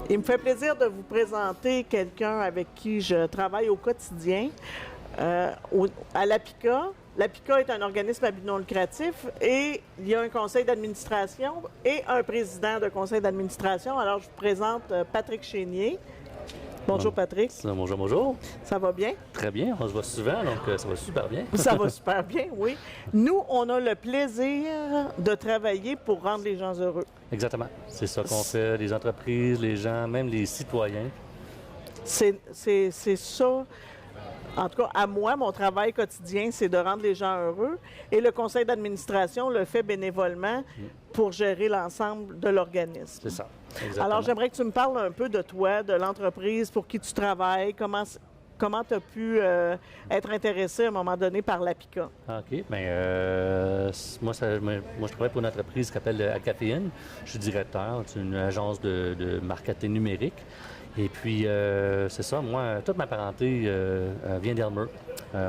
Il me fait plaisir de vous présenter quelqu'un avec qui je travaille au quotidien à l'APICA. L'APICA est un organisme à but non lucratif et il y a un conseil d'administration et un président de conseil d'administration. Alors, je vous présente Patrick Chénier. Bonjour, Patrick. Bonjour, bonjour. Ça va bien? Très bien, on se voit souvent, donc ça va super bien. Ça va super bien, oui. Nous, on a le plaisir de travailler pour rendre les gens heureux. Exactement. C'est ça qu'on fait, les entreprises, les gens, même les citoyens. C'est ça. En tout cas, à moi, mon travail quotidien, c'est de rendre les gens heureux. Et le conseil d'administration le fait bénévolement pour gérer l'ensemble de l'organisme. C'est ça, exactement. Alors, j'aimerais que tu me parles un peu de toi, de l'entreprise pour qui tu travailles, comment tu as pu être intéressé à un moment donné par l'APICA. OK. Bien, moi, je travaille pour une entreprise qui s'appelle Acaféine. Je suis directeur d'une agence de marketing numérique. Et puis, c'est ça, moi, toute ma parenté vient d'Elmer.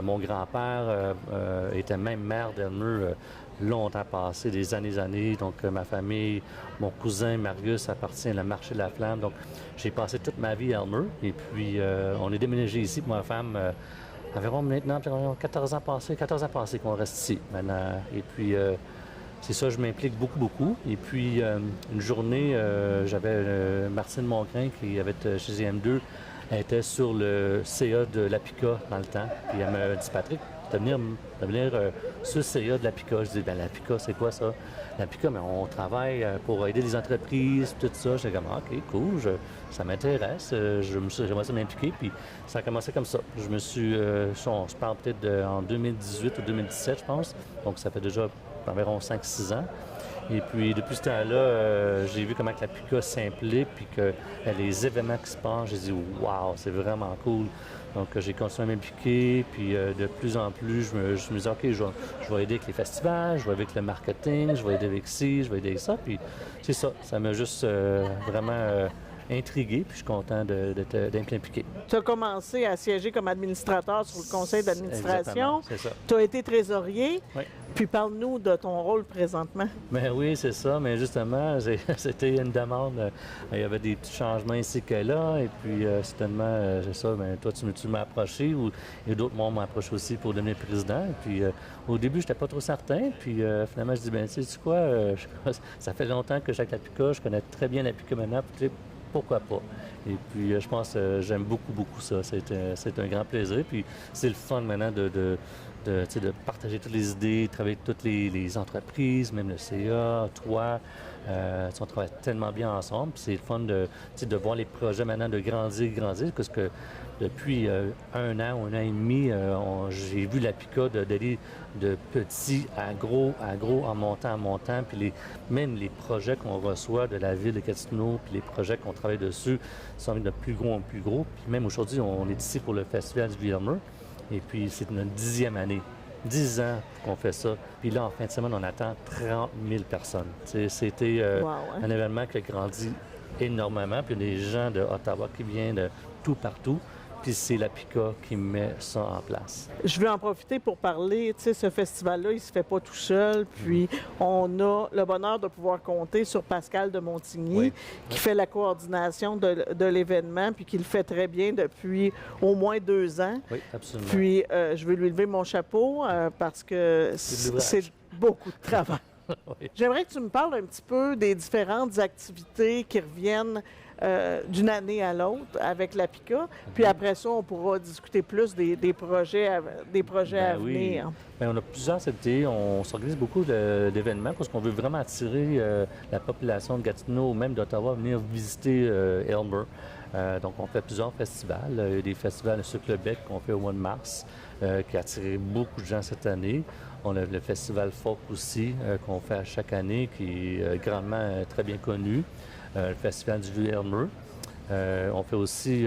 Mon grand-père était même maire d'Elmer longtemps passé, des années. Donc, ma famille, mon cousin Marius appartient à la Marché de la Flamme. Donc, j'ai passé toute ma vie à Elmer. Et puis, on est déménagé ici pour ma femme environ maintenant 14 ans passés qu'on reste ici maintenant. Et puis, c'est ça, je m'implique beaucoup. Et puis, une journée, j'avais Martine Mongrain qui avait chez EM2, elle était sur le CA de l'APICA dans le temps. Puis elle m'a dit, Patrick, de venir sur le CA de l'APICA. Je dis, bien, l'APICA, c'est quoi ça? L'APICA, mais on travaille pour aider les entreprises, tout ça. J'étais comme, OK, cool, ça m'intéresse. J'aimerais ça m'impliquer. Puis ça a commencé comme ça. Je me suis, je parle peut-être en 2018 ou 2017, je pense. Donc, ça fait déjà environ 5-6 ans. Et puis, depuis ce temps-là, j'ai vu comment l'APICA s'implique, puis que les événements qui se passent, j'ai dit « Wow, c'est vraiment cool ». Donc, j'ai continué à m'impliquer, puis de plus en plus, je me dis « OK, je vais aider avec les festivals, je vais aider avec le marketing, je vais aider avec ci, je vais aider avec ça ». Puis, c'est ça, ça m'a juste vraiment intrigué, puis je suis content d'être impliqué. Tu as commencé à siéger comme administrateur sur le conseil d'administration. C'est ça. Tu as été trésorier. Oui. Puis parle-nous de ton rôle présentement. Bien oui, c'est ça. Mais justement, c'était une demande. Il y avait des petits changements ici que là. Et puis, soudainement, c'est ça. Bien, toi, tu m'as approché. Et d'autres m'ont approché aussi pour devenir président. Et puis, au début, je n'étais pas trop certain. Puis, finalement, je dis, bien, tu sais quoi, ça fait longtemps que j'ai avec l'APICA. Je connais très bien l'APICA maintenant. Puis, pourquoi pas? Et puis, je pense que j'aime beaucoup ça. C'est un grand plaisir. Puis, c'est le fun maintenant de partager toutes les idées, de travailler avec toutes les entreprises, même le CA, toi. On travaille tellement bien ensemble. Puis c'est le fun de voir les projets maintenant de grandir, parce que depuis un an et demi, j'ai vu l'APICA d'aller de petit à gros, en montant. Puis même les projets qu'on reçoit de la ville de Gatineau, puis les projets qu'on travaille dessus sont de plus gros en plus gros. Puis même aujourd'hui, on est ici pour le Festival du Vieux-Elmer. Et puis, c'est notre 10e année. 10 ans qu'on fait ça. Puis là, en fin de semaine, on attend 30 000 personnes. C'était un événement qui a grandi énormément. Puis il y a des gens de Ottawa qui viennent de tout partout. Puis c'est l'APICA qui met ça en place. Je veux en profiter pour parler, ce festival-là, il ne se fait pas tout seul. Puis on a le bonheur de pouvoir compter sur Pascal de Montigny, qui fait la coordination de l'événement, puis qui le fait très bien depuis au moins 2 ans. Oui, absolument. Puis je veux lui lever mon chapeau parce que c'est beaucoup de travail. Oui. J'aimerais que tu me parles un petit peu des différentes activités qui reviennent d'une année à l'autre avec l'APICA. Puis après ça, on pourra discuter plus des projets à venir. Bien, on a plusieurs activités. On s'organise beaucoup d'événements parce qu'on veut vraiment attirer la population de Gatineau ou même d'Ottawa à venir visiter Elmer. Donc, on fait plusieurs festivals. Il y a des festivals sur Québec qu'on fait au mois de mars qui a attiré beaucoup de gens cette année. On a le festival folk aussi qu'on fait à chaque année qui est grandement très bien connu. Le festival du Vieux-Elmer. On fait aussi,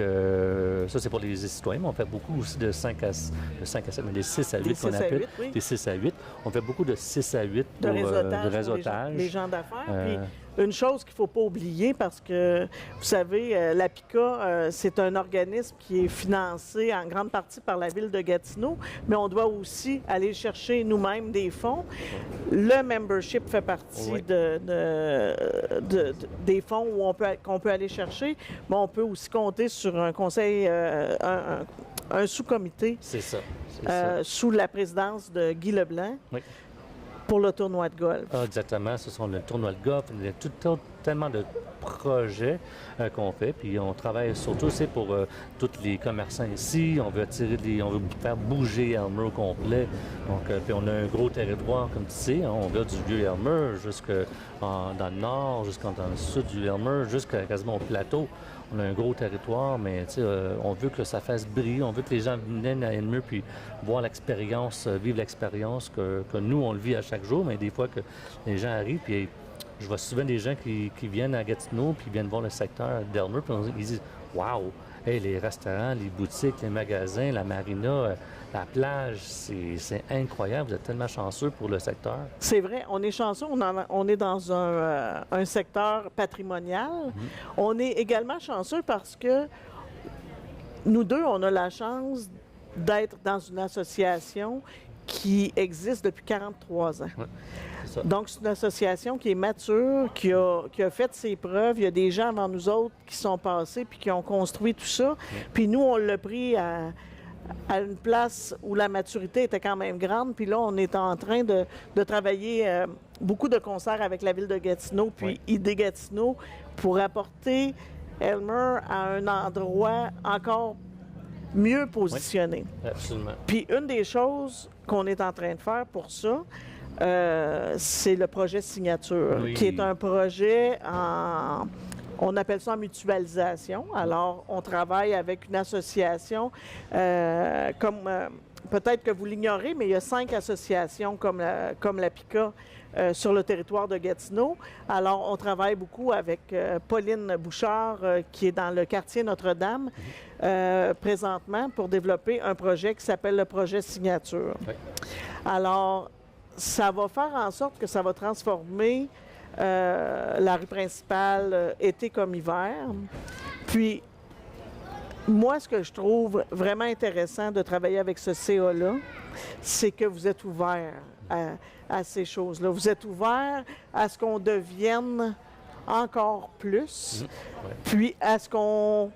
ça c'est pour les citoyens, mais on fait beaucoup aussi de 5 à 7, mais des 6 à 8 qu'on appelle. Des 6 à 8. On fait beaucoup de 6 à 8 de pour réseautage. de réseautage. Les gens d'affaires. Puis une chose qu'il ne faut pas oublier, parce que, vous savez, l'APICA, c'est un organisme qui est financé en grande partie par la Ville de Gatineau, mais on doit aussi aller chercher nous-mêmes des fonds. Le membership fait partie Oui. des fonds qu'on peut aller chercher, mais on peut aussi compter sur un conseil, un sous-comité C'est ça. C'est ça. sous la présidence de Guy Leblanc. Oui. Pour le tournoi de golf. Ah, exactement, ce sont le tournoi de golf, il y a tellement de projets qu'on fait, puis on travaille surtout aussi pour tous les commerçants ici, on veut on veut faire bouger Elmer au complet, donc puis on a un gros territoire, comme tu sais, hein, on va du vieux Elmer dans le nord, jusqu'en dans le sud du Elmer, jusqu'à quasiment au plateau. On a un gros territoire, mais on veut que ça fasse briller, on veut que les gens viennent à Elmer puis voir l'expérience, vivre l'expérience que nous, on le vit à chaque jour, mais des fois que les gens arrivent, puis je vois souvent des gens qui viennent à Gatineau, puis viennent voir le secteur d'Elmer, puis ils disent « Wow! Hey, les restaurants, les boutiques, les magasins, la marina, la plage, c'est incroyable, vous êtes tellement chanceux pour le secteur. » C'est vrai, on est chanceux, on est dans un secteur patrimonial. On est également chanceux parce que nous deux, on a la chance d'être dans une association qui existe depuis 43 ans. Ouais, c'est ça. Donc, c'est une association qui est mature, qui a fait ses preuves. Il y a des gens avant nous autres qui sont passés puis qui ont construit tout ça. Puis nous, on l'a pris à une place où la maturité était quand même grande. Puis là, on est en train de travailler beaucoup de concerts avec la Ville de Gatineau, puis ID Gatineau, pour apporter Elmer à un endroit encore mieux positionné. Oui, absolument. Puis une des choses qu'on est en train de faire pour ça, c'est le projet Signature, Oui. qui est un projet on appelle ça en mutualisation. Alors, on travaille avec une association, peut-être que vous l'ignorez, mais il y a 5 associations comme la PICA sur le territoire de Gatineau. Alors, on travaille beaucoup avec Pauline Bouchard, qui est dans le quartier Notre-Dame, présentement, pour développer un projet qui s'appelle le projet Signature. Oui. Alors, ça va faire en sorte que ça va transformer la rue principale été comme hiver. Puis, moi, ce que je trouve vraiment intéressant de travailler avec ce CA-là, c'est que vous êtes ouvert à ces choses-là. Vous êtes ouvert à ce qu'on devienne encore plus, puis à ce qu'on...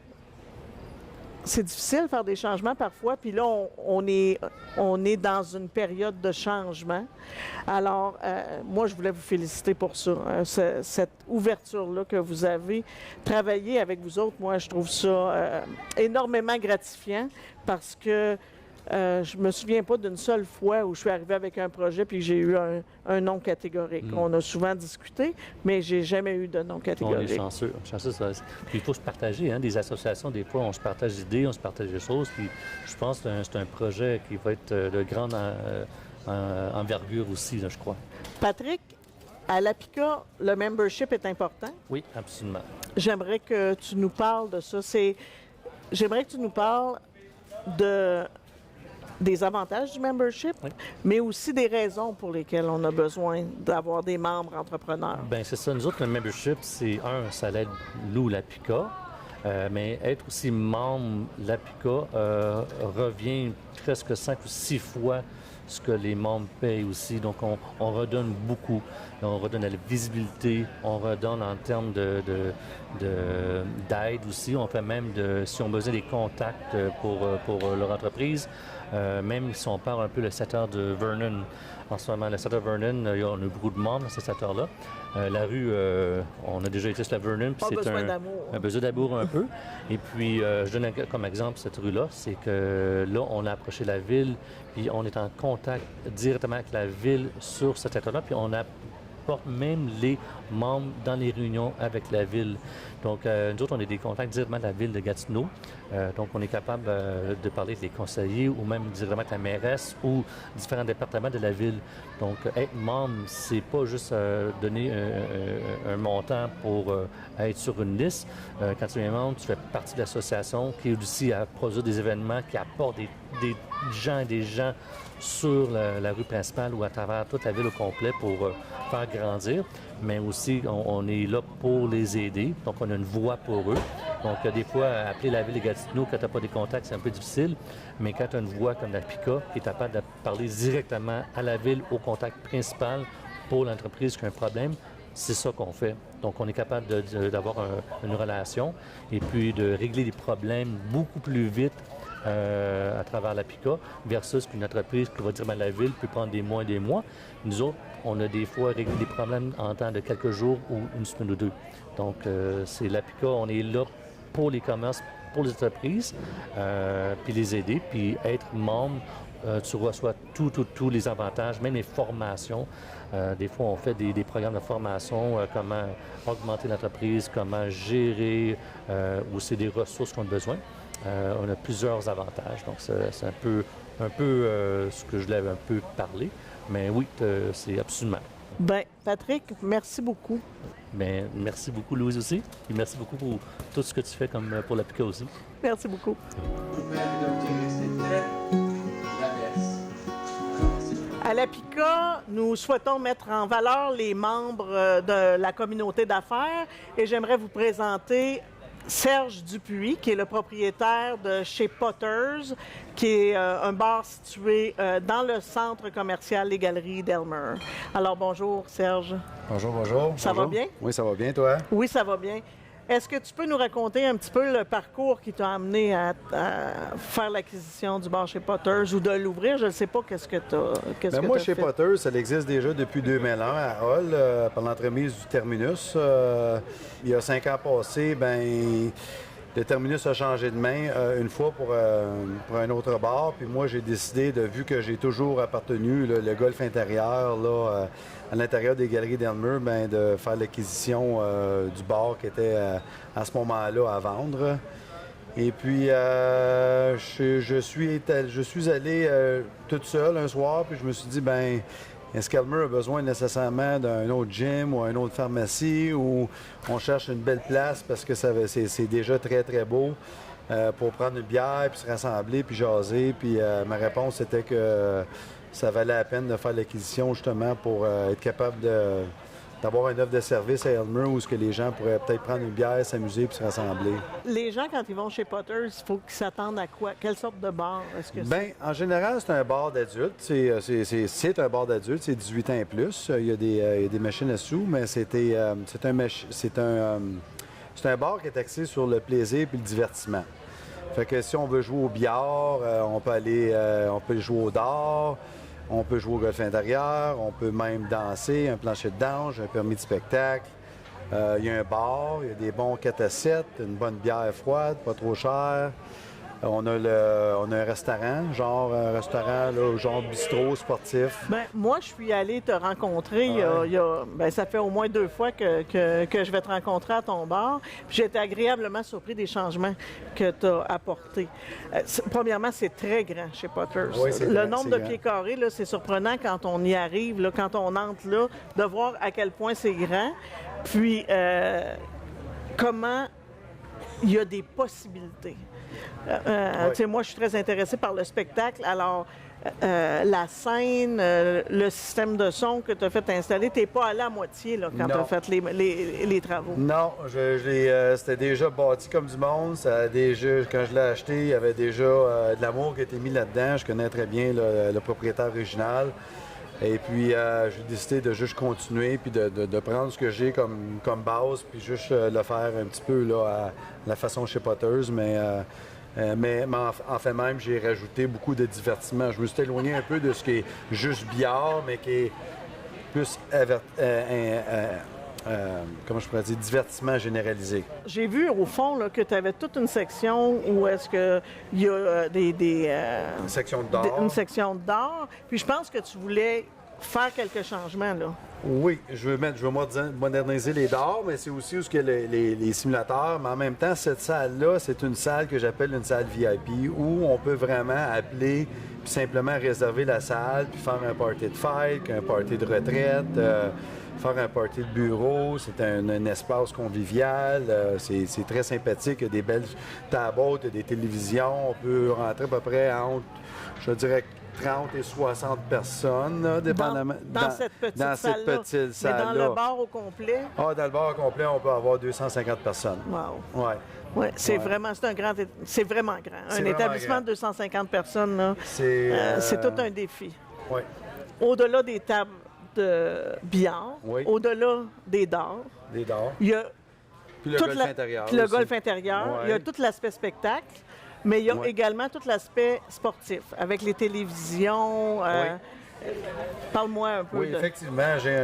C'est difficile de faire des changements parfois, puis là, on est dans une période de changement. Alors, moi, je voulais vous féliciter pour ça, cette ouverture-là que vous avez. Travailler avec vous autres, moi, je trouve ça énormément gratifiant parce que je me souviens pas d'une seule fois où je suis arrivée avec un projet puis j'ai eu un non catégorique. On a souvent discuté, mais j'ai jamais eu de non catégorique. On est chanceux. Ça. Puis il faut se partager. Hein, des associations, des fois, on se partage des idées, on se partage des choses. Puis je pense que c'est un projet qui va être de grande envergure aussi, là, je crois. Patrick, à l'APICA, le membership est important. Oui, absolument. J'aimerais que tu nous parles de ça. J'aimerais que tu nous parles des avantages du membership, mais aussi des raisons pour lesquelles on a besoin d'avoir des membres entrepreneurs. Bien, c'est ça. Nous autres, le membership, ça l'aide nous, l'APICA, mais être aussi membre de l'APICA revient presque 5 ou 6 fois ce que les membres payent aussi. Donc, on redonne beaucoup. On redonne de la visibilité, on redonne en termes d'aide aussi. On fait même, si on a besoin des contacts pour leur entreprise, même si on parle un peu le secteur de Vernon. En ce moment, le secteur de Vernon, on a beaucoup de membres dans ce secteur-là. La rue, on a déjà été sur la Vernon, puis c'est un besoin d'amour un peu. Et puis, je donne comme exemple cette rue-là, c'est que là, on a approché la ville, puis on est en contact directement avec la ville sur ce secteur-là, puis on apporte même les membres dans les réunions avec la ville. Donc, nous autres, on a des contacts directement de la ville de Gatineau. Donc, on est capable de parler avec les conseillers ou même directement avec la mairesse ou différents départements de la ville. Donc, être membre, c'est pas juste donner un montant pour être sur une liste. Quand tu es membre, tu fais partie de l'association qui est aussi à produire des événements qui apportent gens et des gens sur la rue principale ou à travers toute la ville au complet pour faire grandir, mais aussi on est là pour les aider, donc on a une voix pour eux. Donc des fois, appeler la ville de Gatineau quand tu n'as pas des contacts, c'est un peu difficile, mais quand tu as une voix comme la PICA qui est capable de parler directement à la ville, au contact principal pour l'entreprise qui a un problème, c'est ça qu'on fait. Donc, on est capable d'avoir une relation et puis de régler les problèmes beaucoup plus vite à travers la PICA versus qu'une entreprise qui va dire ben, la ville peut prendre des mois et des mois. Nous autres, on a des fois réglé des problèmes en temps de quelques jours ou une semaine ou deux. Donc, c'est la PICA, on est là pour les commerces, pour les entreprises, puis les aider, puis être membre. Tu reçois tous les avantages, même les formations. Des fois, on fait des programmes de formation, comment augmenter l'entreprise, comment gérer aussi des ressources qu'on a besoin. On a plusieurs avantages. Donc, c'est un peu ce que je l'avais un peu parlé. Mais oui, c'est absolument. Bien, Patrick, merci beaucoup. Bien, merci beaucoup, Louise aussi. Et merci beaucoup pour tout ce que tu fais comme pour la PICA aussi. Merci beaucoup. À la PICA, nous souhaitons mettre en valeur les membres de la communauté d'affaires et j'aimerais vous présenter Serge Dupuis, qui est le propriétaire de chez Potters, qui est un bar situé dans le centre commercial Les Galeries d'Elmer. Alors bonjour Serge. Bonjour, bonjour. Ça va bien? Oui, ça va bien, toi? Oui, ça va bien. Est-ce que tu peux nous raconter un petit peu le parcours qui t'a amené à faire l'acquisition du bar chez Potters ou de l'ouvrir? Je ne sais pas qu'est-ce que tu as Moi, chez Potters, ça existe déjà depuis 2001 à Hall, par l'entremise du Terminus. Il y a 5 ans passés, le Terminus a changé de main une fois pour un autre bar. Puis moi, j'ai décidé, vu que j'ai toujours appartenu le golf intérieur à l'intérieur des Galeries d'Elmer, de faire l'acquisition du bar qui était à ce moment-là à vendre. Et puis, je suis allé toute seule un soir, puis je me suis dit, est-ce qu'Elmer a besoin nécessairement d'un autre gym ou une autre pharmacie ou on cherche une belle place parce que c'est déjà très, très beau pour prendre une bière, puis se rassembler, puis jaser. Puis ma réponse était que ça valait la peine de faire l'acquisition justement pour être capable d'avoir une offre de service à Elmer où les gens pourraient peut-être prendre une bière, s'amuser puis se rassembler. Les gens, quand ils vont chez Potters, il faut qu'ils s'attendent à quoi? Quelle sorte de bar est-ce que c'est? En général, c'est un bar d'adultes. C'est un bar d'adultes, c'est 18 ans et plus. Il y a des machines à sous, mais c'est un bar qui est axé sur le plaisir et le divertissement. Fait que si on veut jouer au billard, on peut jouer au dard. On peut jouer au golf intérieur, on peut même danser, un plancher de danse, un permis de spectacle. Il y a un bar, il y a des bons 4 à 7, une bonne bière froide, pas trop chère. On a un restaurant, genre bistrot sportif. Moi, je suis allée te rencontrer ça fait au moins 2 fois que je vais te rencontrer à ton bar. Puis j'ai été agréablement surpris des changements que tu as apportés. Premièrement, c'est très grand chez Potters. Oui, le nombre de pieds carrés, là, c'est surprenant quand on y arrive, là, quand on entre là, de voir à quel point c'est grand. Puis, comment il y a des possibilités. Moi, je suis très intéressée par le spectacle. Alors, la scène, le système de son que tu as fait installer, tu n'es pas allé à moitié là, quand tu as fait les travaux. Non, c'était déjà bâti comme du monde. Quand je l'ai acheté, il y avait déjà de l'amour qui a été mis là-dedans. Je connais très bien le propriétaire original. Et puis, j'ai décidé de juste continuer puis de prendre ce que j'ai comme base puis juste le faire un petit peu là, à la façon chez Potters. Mais en fait même, j'ai rajouté beaucoup de divertissement. Je me suis éloigné un peu de ce qui est juste billard, mais qui est plus, comment je pourrais dire, divertissement généralisé. J'ai vu au fond là, que tu avais toute une section où est-ce qu'il y a Une section d'art. Une section d'art. Puis je pense que tu voulais faire quelques changements là. Oui, je veux moderniser les dards, mais c'est aussi où ce que les simulateurs. Mais en même temps, cette salle-là, c'est une salle que j'appelle une salle VIP où on peut vraiment appeler puis simplement réserver la salle puis faire un party de fête, un party de retraite, faire un party de bureau. C'est un espace convivial. C'est très sympathique. Il y a des belles tables hautes, il y a des télévisions. On peut rentrer à peu près entre, je dirais, 30 et 60 personnes, là, dépendamment. Dans cette petite salle-là. Mais dans le bar au complet? Ah, dans le bar au complet, on peut avoir 250 personnes. Wow. Ouais. Oui, c'est vraiment grand. C'est vraiment grand. Un établissement de 250 personnes, là, c'est tout un défi. Oui. Au-delà des tables de billard, au-delà des dards, il y a puis le golf intérieur. Puis le golf intérieur. Il y a tout l'aspect spectacle. Mais il y a également tout l'aspect sportif, avec les télévisions. Parle-moi un peu. Oui, effectivement, j'ai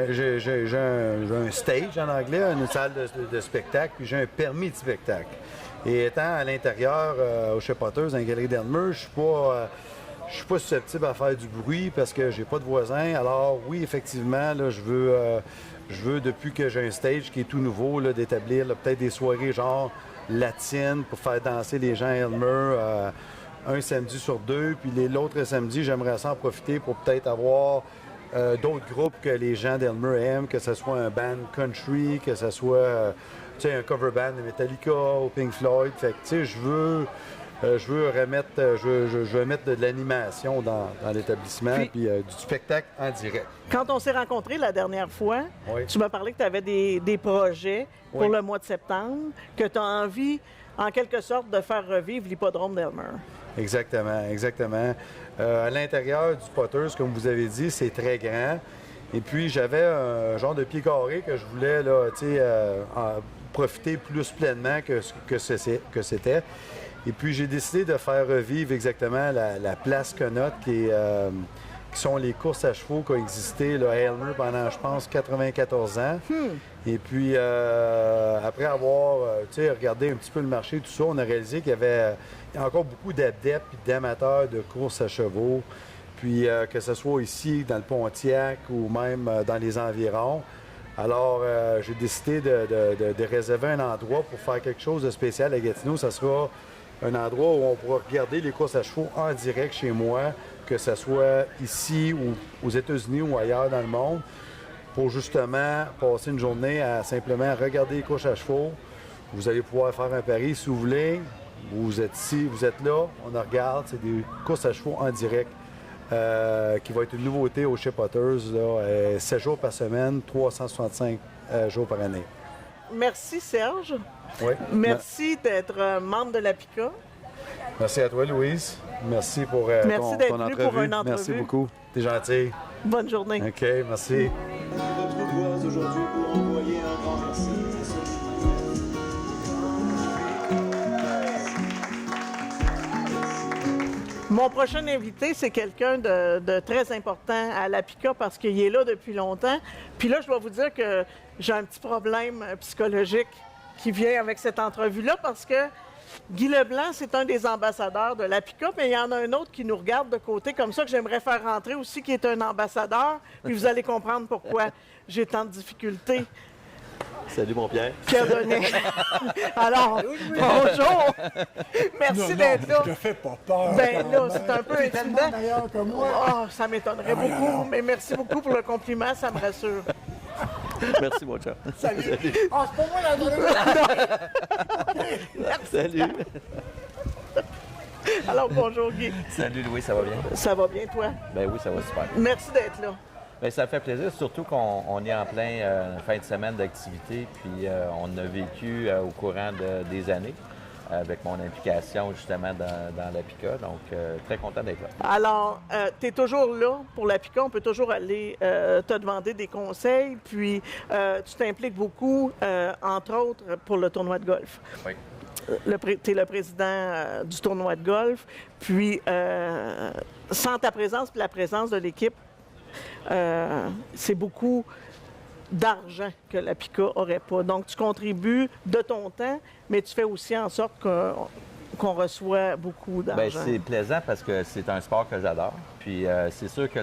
un stage en anglais, une salle de spectacle, puis j'ai un permis de spectacle. Et étant à l'intérieur, au Chez Potters, dans la galerie d'Elmer, je suis pas susceptible à faire du bruit parce que j'ai pas de voisins. Alors oui, effectivement, là, je veux, depuis que j'ai un stage qui est tout nouveau, là, d'établir peut-être des soirées genre latine pour faire danser les gens à Elmer un samedi sur deux. Puis l'autre samedi, j'aimerais en profiter pour peut-être avoir d'autres groupes que les gens d'Elmer aiment, que ce soit un band country, que ce soit un cover band de Metallica ou Pink Floyd. Fait que, tu sais, je veux mettre de l'animation dans l'établissement, puis du spectacle en direct. Quand on s'est rencontrés la dernière fois, tu m'as parlé que tu avais des projets pour le mois de septembre, que tu as envie, en quelque sorte, de faire revivre l'hippodrome d'Elmer. Exactement. À l'intérieur du Potters, comme vous avez dit, c'est très grand. Et puis, j'avais un genre de pied carré que je voulais là, profiter plus pleinement que c'était. Et puis, j'ai décidé de faire revivre exactement la place Connaught, qui sont les courses à chevaux qui ont existé là, à Elmer pendant, je pense, 94 ans. Et puis, après avoir regardé un petit peu le marché, tout ça, on a réalisé qu'il y avait encore beaucoup d'adeptes et d'amateurs de courses à chevaux. Puis, que ce soit ici, dans le Pontiac ou même dans les environs. Alors, j'ai décidé de réserver un endroit pour faire quelque chose de spécial à Gatineau. Ça sera un endroit où on pourra regarder les courses à chevaux en direct chez moi, que ce soit ici ou aux États-Unis ou ailleurs dans le monde, pour justement passer une journée à simplement regarder les courses à chevaux. Vous allez pouvoir faire un pari si vous voulez. Vous êtes ici, vous êtes là, on en regarde. C'est des courses à chevaux en direct qui va être une nouveauté au Chez Potters, 7 jours par semaine, 365 jours par année. Merci, Serge. Oui. Merci d'être membre de l'APICA. Merci à toi, Louise. Merci pour merci d'être ton venu entrevue. pour une entrevue. Merci beaucoup. T'es gentil. Bonne journée. OK, merci. Notre aujourd'hui pour envoyer un grand merci. Mon prochain invité, c'est quelqu'un de très important à l'APICA parce qu'il est là depuis longtemps. Puis là, je dois vous dire que j'ai un petit problème psychologique qui vient avec cette entrevue-là parce que Guy Leblanc, c'est un des ambassadeurs de l'APICA, mais il y en a un autre qui nous regarde de côté comme ça que j'aimerais faire rentrer aussi, qui est un ambassadeur. Puis vous allez comprendre pourquoi j'ai tant de difficultés. Salut, mon Pierre. Pierre Donnet. Alors, bonjour. Merci d'être là. Je te fais pas peur. Ben là, c'est un peu intimidant. Meilleur que moi. Oh, ça m'étonnerait beaucoup, mais merci beaucoup pour le compliment, ça me rassure. Merci, mon chat. Salut. Ah, c'est pas moi la Salut. Alors, bonjour Guy. Salut, Louis, ça va bien? Ça va bien, toi? Ben oui, ça va super. Merci d'être là. Bien, ça fait plaisir, surtout qu'on est en plein fin de semaine d'activité, puis on a vécu au courant des années avec mon implication justement dans l'APICA, donc très content d'être là. Alors, tu es toujours là pour l'APICA, on peut toujours aller te demander des conseils, puis tu t'impliques beaucoup, entre autres, pour le tournoi de golf. Oui. Tu es le président du tournoi de golf, puis sans ta présence, puis la présence de l'équipe, c'est beaucoup d'argent que l'APICA n'aurait pas. Donc, tu contribues de ton temps, mais tu fais aussi en sorte qu'on reçoit beaucoup Bien, d'argent? c'est plaisant parce que c'est un sport que j'adore. Puis c'est sûr que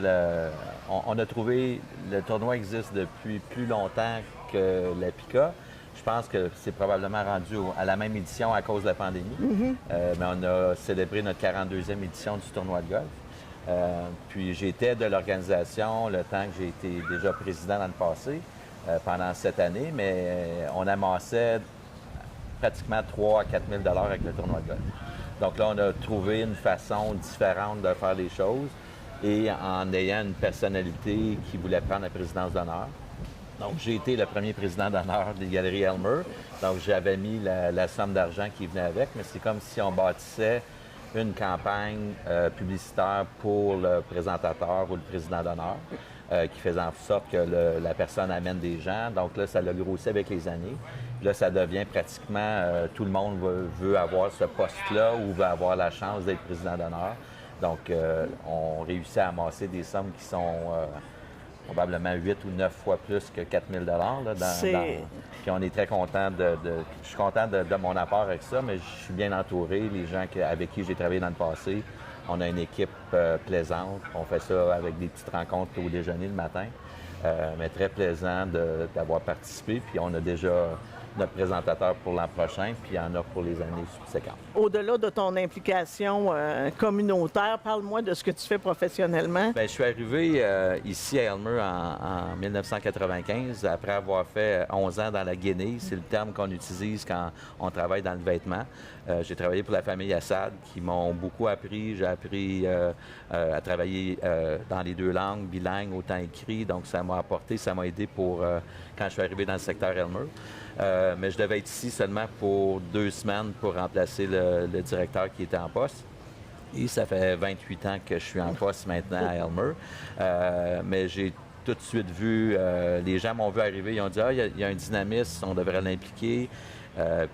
on a trouvé, le tournoi existe depuis plus longtemps que la PICA. Je pense que c'est probablement rendu à la même édition à cause de la pandémie. Mais on a célébré notre 42e édition du tournoi de golf. Puis j'étais de l'organisation le temps que j'ai été déjà président dans le passé, pendant 7 années, mais on amassait pratiquement 3 à 4 000 $ avec le tournoi de golf. Donc là, on a trouvé une façon différente de faire les choses et en ayant une personnalité qui voulait prendre la présidence d'honneur. Donc, j'ai été le premier président d'honneur des Galeries Aylmer. Donc, j'avais mis la somme d'argent qui venait avec, mais c'est comme si on bâtissait une campagne publicitaire pour le présentateur ou le président d'honneur, qui faisait en sorte que la personne amène des gens. Donc là, ça l'a grossi avec les années. Puis là, ça devient pratiquement tout le monde veut avoir ce poste-là ou veut avoir la chance d'être président d'honneur. Donc, on réussit à amasser des sommes qui sont probablement 8 ou 9 fois plus que 4 000 $. Puis on est très content je suis content de mon apport avec ça, mais je suis bien entouré. Les gens avec qui j'ai travaillé dans le passé, on a une équipe plaisante. On fait ça avec des petites rencontres au déjeuner le matin. Mais très plaisant d'avoir participé. Puis on a déjà notre présentateur pour l'an prochain, puis il y en a pour les années subséquentes. Au-delà de ton implication communautaire, parle-moi de ce que tu fais professionnellement. Bien, je suis arrivé ici à Aylmer en 1995, après avoir fait 11 ans dans la guenille. C'est le terme qu'on utilise quand on travaille dans le vêtement. J'ai travaillé pour la famille Assad, qui m'ont beaucoup appris. J'ai appris à travailler dans les 2 langues, bilingue, autant écrit. Donc, ça m'a apporté, ça m'a aidé pour quand je suis arrivé dans le secteur Aylmer. Mais je devais être ici seulement pour 2 semaines pour remplacer le directeur qui était en poste. Et ça fait 28 ans que je suis en poste maintenant à Aylmer. Mais j'ai tout de suite vu, les gens m'ont vu arriver, ils ont dit « Ah, il y a un dynamisme, on devrait l'impliquer ».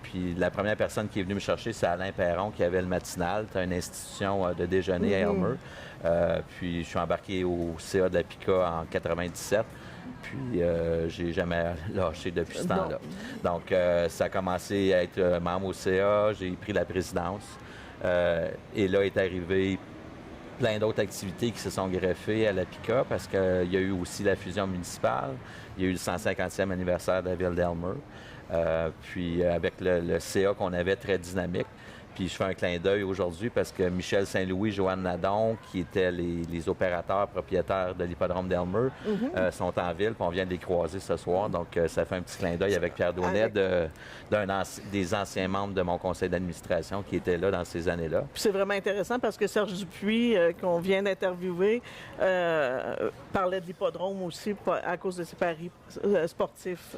Puis la première personne qui est venue me chercher, c'est Alain Perron qui avait le matinal. C'est une institution de déjeuner à Aylmer. Puis je suis embarqué au CA de la PICA en 97. Puis j'ai jamais lâché depuis ce temps-là. Donc ça a commencé à être membre au CA, j'ai pris la présidence. Et là est arrivé plein d'autres activités qui se sont greffées à la PICA parce qu'il y a eu aussi la fusion municipale. Il y a eu le 150e anniversaire de la ville d'Aylmer. Puis avec le CA qu'on avait très dynamique. Puis je fais un clin d'œil aujourd'hui parce que Michel Saint-Louis, Joanne Nadon, qui étaient les opérateurs propriétaires de l'hippodrome d'Aylmer, sont en ville, puis on vient de les croiser ce soir. Donc ça fait un petit clin d'œil avec Pierre Daunet, des anciens membres de mon conseil d'administration qui étaient là dans ces années-là. Puis c'est vraiment intéressant parce que Serge Dupuis, qu'on vient d'interviewer, parlait de l'hippodrome aussi à cause de ses paris sportifs.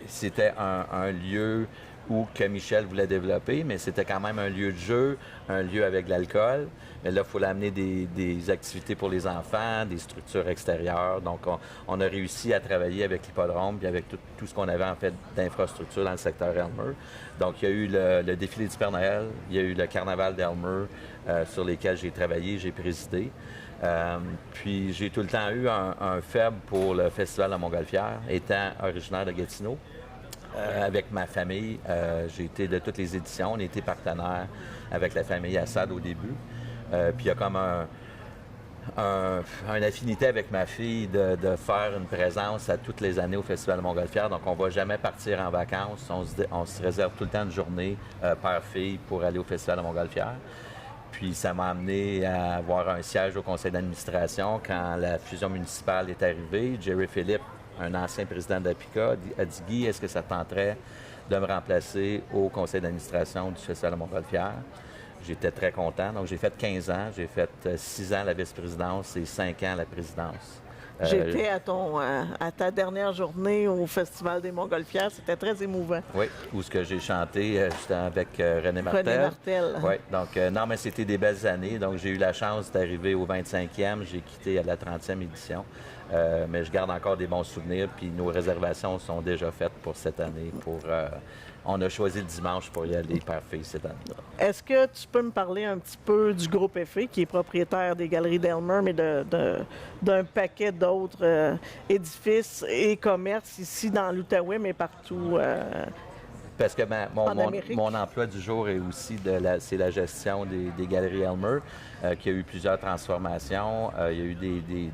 C'était un lieu où que Michel voulait développer, mais c'était quand même un lieu de jeu, un lieu avec de l'alcool. Mais là, il faut l'amener des activités pour les enfants, des structures extérieures. Donc, on a réussi à travailler avec l'hippodrome puis avec tout ce qu'on avait en fait d'infrastructures dans le secteur Aylmer. Donc, il y a eu le défilé du Père Noël, il y a eu le carnaval d'Aylmer sur lesquels j'ai travaillé, j'ai présidé. Puis, j'ai tout le temps eu un faible pour le Festival de Montgolfière, étant originaire de Gatineau. Avec ma famille, j'ai été de toutes les éditions. On était partenaires avec la famille Assad au début. Puis il y a comme une affinité avec ma fille de faire une présence à toutes les années au Festival de Montgolfière. Donc on ne va jamais partir en vacances. On se réserve tout le temps une journée père-fille pour aller au Festival de Montgolfière. Puis ça m'a amené à avoir un siège au conseil d'administration quand la fusion municipale est arrivée. Jerry Philippe, un ancien président de la PICA, a dit « Guy, est-ce que ça tenterait de me remplacer au conseil d'administration du Festival de Montgolfière? » J'étais très content. Donc, j'ai fait 15 ans. J'ai fait 6 ans la vice-présidence et 5 ans la présidence. J'étais à ta dernière journée au Festival des Montgolfières. C'était très émouvant. Oui, où ce que j'ai chanté j'étais avec René Martel. René Martel. Oui, donc non, mais c'était des belles années. Donc, j'ai eu la chance d'arriver au 25e. J'ai quitté à la 30e édition. Mais je garde encore des bons souvenirs. Puis nos réservations sont déjà faites pour cette année. On a choisi le dimanche pour y aller père-fille cette année. Est-ce que tu peux me parler un petit peu du groupe Effet, qui est propriétaire des Galeries d'Aylmer, mais d'un paquet d'autres édifices et commerces ici dans l'Outaouais, mais partout Parce que En Amérique. mon emploi du jour est aussi c'est la gestion des Galeries Elmer, qui a eu plusieurs transformations. Il y a eu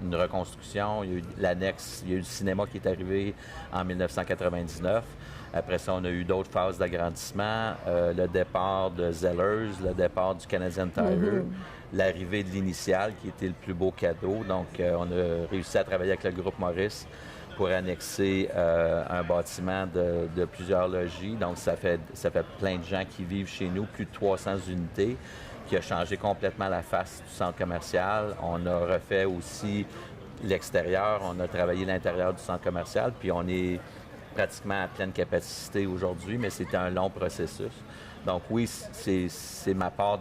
une reconstruction, il y a eu l'annexe, il y a eu le cinéma qui est arrivé en 1999. Après ça, on a eu d'autres phases d'agrandissement, le départ de Zellers, le départ du Canadian Tire, l'arrivée de l'Initial, qui était le plus beau cadeau. Donc, on a réussi à travailler avec le groupe Maurice pour annexer un bâtiment de plusieurs logis. Donc, ça fait plein de gens qui vivent chez nous, plus de 300 unités, qui a changé complètement la face du centre commercial. On a refait aussi l'extérieur, on a travaillé l'intérieur du centre commercial, puis on est pratiquement à pleine capacité aujourd'hui, mais c'était un long processus. Donc oui, c'est ma part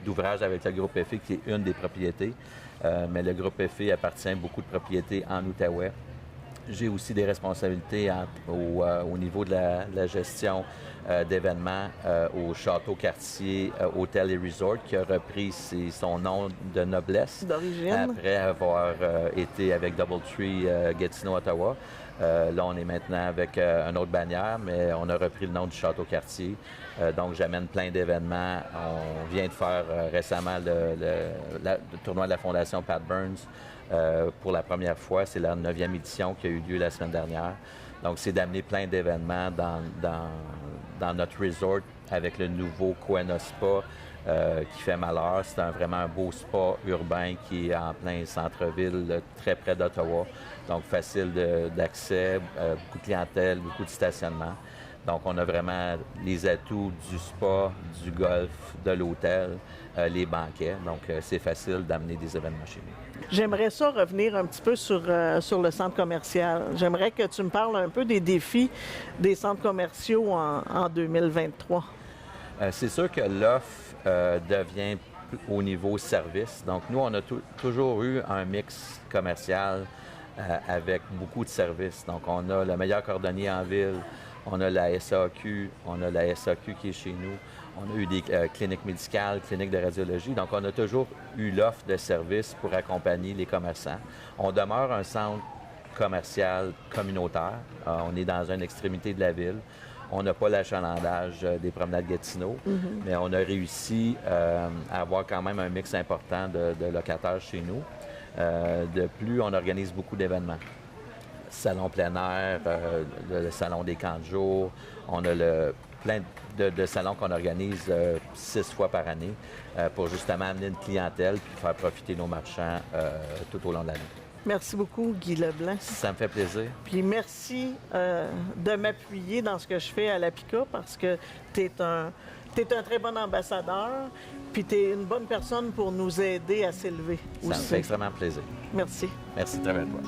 d'ouvrage avec le groupe FE qui est une des propriétés, mais le groupe FE appartient à beaucoup de propriétés en Outaouais. J'ai aussi des responsabilités au niveau de la gestion d'événements au Château Cartier Hôtel et Resort, qui a repris son nom de noblesse D'origine. après avoir été avec Doubletree Gatineau, Ottawa. Là, on est maintenant avec une autre bannière, mais on a repris le nom du Château Cartier. Donc, j'amène plein d'événements. On vient de faire récemment le tournoi de la Fondation Pat Burns. Pour la première fois, c'est la 9e édition qui a eu lieu la semaine dernière. Donc, c'est d'amener plein d'événements dans notre resort avec le nouveau Coena Spa qui fait malheur. C'est vraiment un beau spa urbain qui est en plein centre-ville, très près d'Ottawa. Donc, facile d'accès, beaucoup de clientèle, beaucoup de stationnement. Donc, on a vraiment les atouts du spa, du golf, de l'hôtel, les banquets. Donc, c'est facile d'amener des événements chez nous. J'aimerais ça revenir un petit peu sur le centre commercial. J'aimerais que tu me parles un peu des défis des centres commerciaux en 2023. C'est sûr que l'offre devient au niveau service. Donc, nous, on a toujours eu un mix commercial avec beaucoup de services. Donc, on a le meilleur cordonnier en ville, on a la SAQ, on a la SAQ qui est chez nous, on a eu des cliniques médicales, cliniques de radiologie. Donc, on a toujours eu l'offre de services pour accompagner les commerçants. On demeure un centre commercial communautaire. On est dans une extrémité de la ville. On n'a pas l'achalandage des promenades Gatineau, mais on a réussi à avoir quand même un mix important de locataires chez nous. De plus, on organise beaucoup d'événements. Salon plein air, le salon des camps de jour. On a plein de salons qu'on organise 6 fois par année pour justement amener une clientèle puis faire profiter nos marchands tout au long de l'année. Merci beaucoup, Guy Leblanc. Ça me fait plaisir. Puis merci de m'appuyer dans ce que je fais à l'APICA parce que tu es un très bon ambassadeur, puis tu es une bonne personne pour nous aider à s'élever Ça me fait extrêmement plaisir. Merci. Merci, très bien toi.